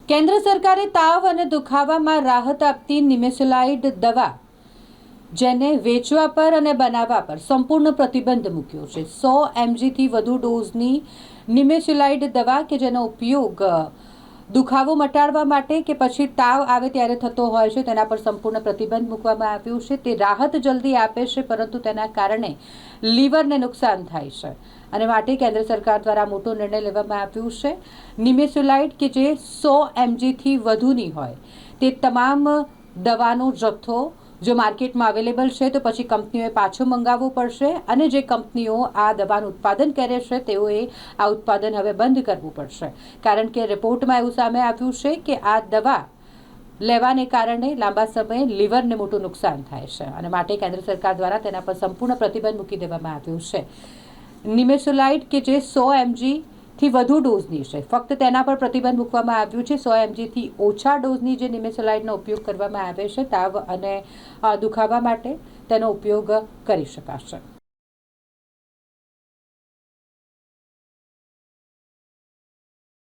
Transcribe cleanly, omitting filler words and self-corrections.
કેન્દ્ર સરકારે તાવ અને દુખાવામાં રાહત આપતી નિમેસુલાઇડ દવા જેને વેચવા પર અને બનાવવા પર સંપૂર્ણ પ્રતિબંધ મૂક્યો છે। 100 mgથી વધુ ડોઝની નિમેસુલાઇડ દવા કે જેનો ઉપયોગ દુખાવો મટાડવા માટે કે પછી તાવ આવે ત્યારે થતો હોય છે તેના પર સંપૂર્ણ પ્રતિબંધ મૂકવામાં આવ્યું છે। તે રાહત જલ્દી આપે છે પરંતુ તેના કારણે લીવરને નુકસાન થાય છે અને માટે કેન્દ્ર સરકાર દ્વારા મોટો નિર્ણય લેવામાં આવ્યો છે। નિમેસુલાઇડ કે જે 100 mgથી વધુની હોય તે તમામ દવાનો જથ્થો જો માર્કેટમાં અવેલેબલ છે તો પછી કંપનીઓએ પાછો મંગાવવો પડશે અને જે કંપનીઓ આ દવાનું ઉત્પાદન કરે છે તેઓએ આ ઉત્પાદન હવે બંધ કરવું પડશે કારણ કે રિપોર્ટમાં એવું સામે આવ્યું છે કે આ દવા લેવાને કારણે લાંબા સમયે લીવરને મોટું નુકસાન થાય છે અને માટે કેન્દ્ર સરકાર દ્વારા તેના પર સંપૂર્ણ પ્રતિબંધ મૂકી દેવામાં આવ્યું છે। નિમેસુલાઇડ કે જે 100 mgથી વધુ ડોઝની છે ફક્ત તેના પર પ્રતિબંધ મૂકવામાં આવ્યું છે। 100 mgથી ઓછા ડોઝની જે નિમેસુલાઇડનો ઉપયોગ કરવામાં આવે છે તાવ અને દુખાવા માટે તેનો ઉપયોગ કરી શકાશે।